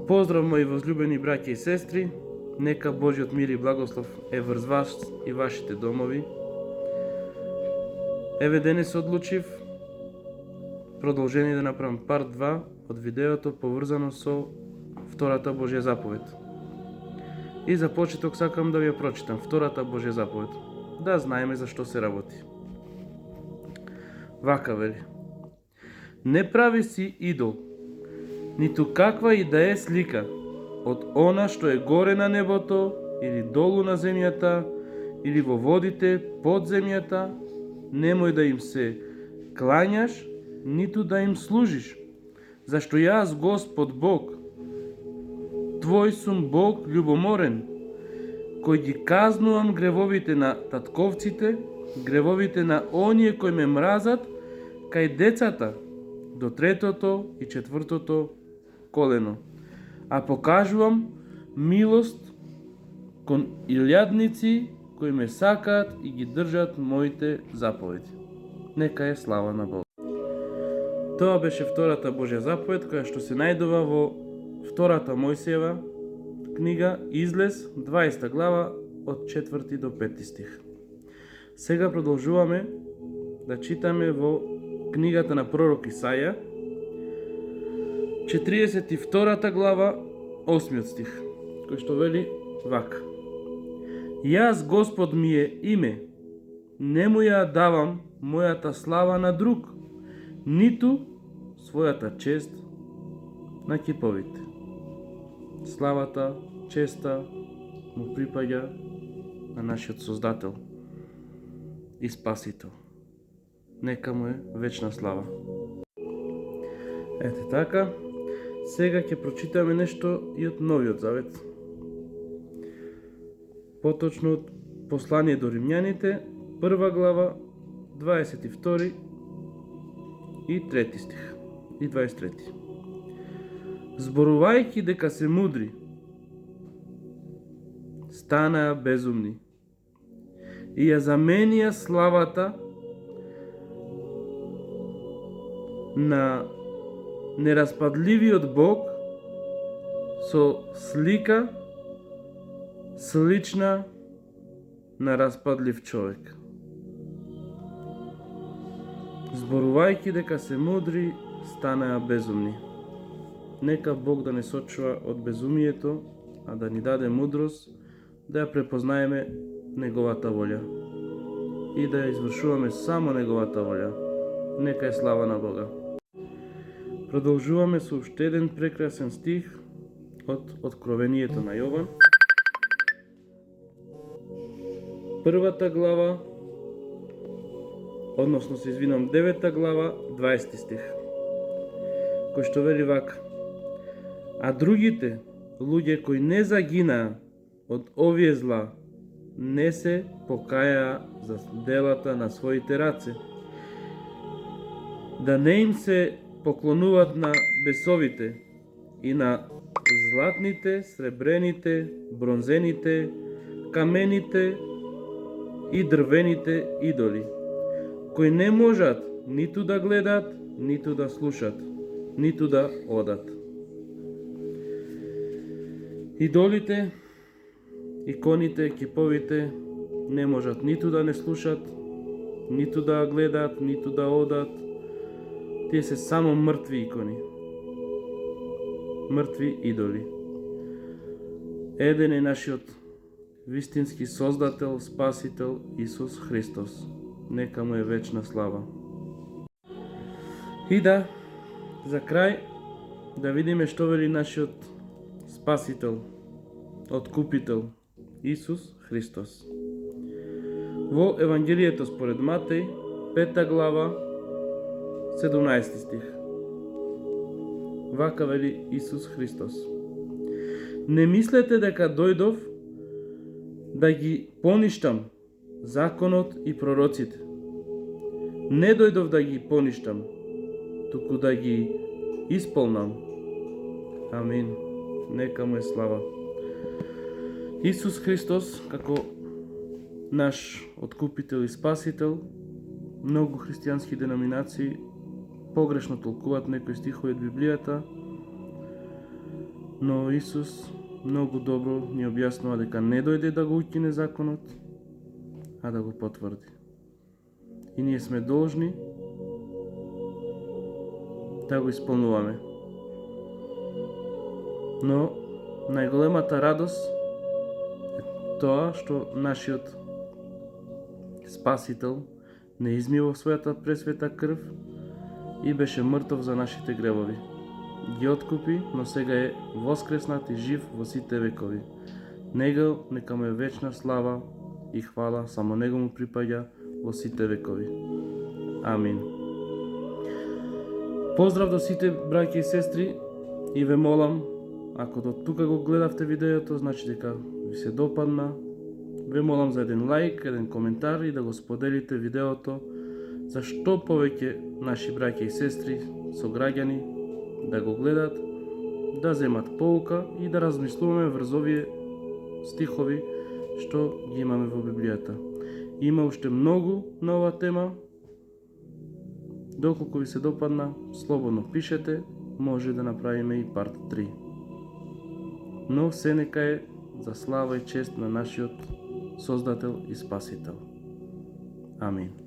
Поздрав, мои возлюбени браќа и сестри, нека Божјиот мир и благослов е врз вас и вашите домови. Еве денес одлучив продолжение да направам парт 2 од видеото поврзано со втората Божја заповед. И за почеток сакам да ви ја прочитам втората Божја заповед, да знаеме за што се работи. Вака вели: не прави си идол, ниту каква и да е слика од она што е горе на небото, или долу на земјата, или во водите под земјата, немој да им се клањаш, ниту да им служиш, зашто јас, Господ Бог, твој сум Бог љубоморен, кој ги казнувам гревовите на татковците, гревовите на оние кои ме мразат, кај децата до 3-то и 4-то колено, а покажувам милост кон илјадници кои ме сакаат и ги држат моите заповеди. Нека е слава на Бог. Тоа беше втората Божја заповед, која што се најдува во втората Мојсиева книга Излез, 20 глава, од 4 до 5 стих. Сега продолжуваме да читаме во книгата на пророк Исаја, 42 глава, 8 стих, кој што вели вака: јас, Господ, ми е име, не му ја давам мојата слава на друг, ниту својата чест на киповите. Славата, честа му припаѓа на нашиот Создател и Спасител. Нека му е вечна слава. Ете така, сега ќе прочитаме нешто и од Новиот Завет. Поточно од послание до Римјаните, 1 глава, 22 и 3 стих и 23. Зборувајќи дека се мудри, станаа безумни и ја заменија славата на нераспадливиот Бог со слика слична на распадлив човек. Зборувајќи дека се мудри, станаа безумни. Нека Бог да не сочува од безумието, а да ни даде мудрост да ја препознаеме Неговата волја и да ја извршуваме само Неговата волја. Нека е слава на Бога. Продолжуваме со уште еден прекрасен стих од Откровението на Јован, 1 глава, односно се извинам, 9 глава, 20 стих, кој што вели вака: а другите луѓе кои не загинаа од овие зла, не се покајаа за делата на своите раце, да не им се поклонуваат на бесовите и на златните, сребрените, бронзените, камените и дрвените идоли, кои не можат ниту да гледат, ниту да слушат, ниту да одат. Идолите, иконите, киповите не можат ниту да не слушат, ниту да гледат, ниту да одат. Тие се само мртви икони, мртви идоли. Еден е нашиот вистински Создател, Спасител Исус Христос. Нека му е вечна слава. И да, за крај, да видиме што вели нашиот Спасител, Откупител Исус Христос. Во Евангелието според Матеј, 5 глава, 17 стих. Вака вели Исус Христос: не мислете дека дојдов да ги поништам законот и пророците. Не дојдов да ги поништам, туку да ги исполнам. Амин. Нека му е слава. Исус Христос, како наш Откупител и Спасител, многу христијански деноминации погрешно толкуваат некои стихови од Библијата, Но Исус многу добро ни објаснува дека не дојде да го укине законот, а да го потврди. И ние сме должни да го исполнуваме. Но најголемата радост е тоа што нашиот Спасител не измива својата пресвета крв и беше мртов за нашите гревови. Ги откупи, но сега е воскреснат и жив во сите векови. Него нека му е вечна слава и хвала, само него му припаѓа во сите векови. Амин. Поздрав до сите браќи и сестри и ве молам, ако до тука го гледавте видеото, значи дека ви се допадна. Ве молам за еден лајк, еден коментар и да го споделите видеото за што повеќе наши браќи и сестри, сограѓани, да го гледат, да земат поука и да размислуваме врз овие стихови што ги имаме во Библијата. Има уште многу на оваа тема. Доколку ви се допадна, слободно пишете, може да направиме и парт 3. Но се нека е за слава и чест на нашиот Создател и Спасител. Амин.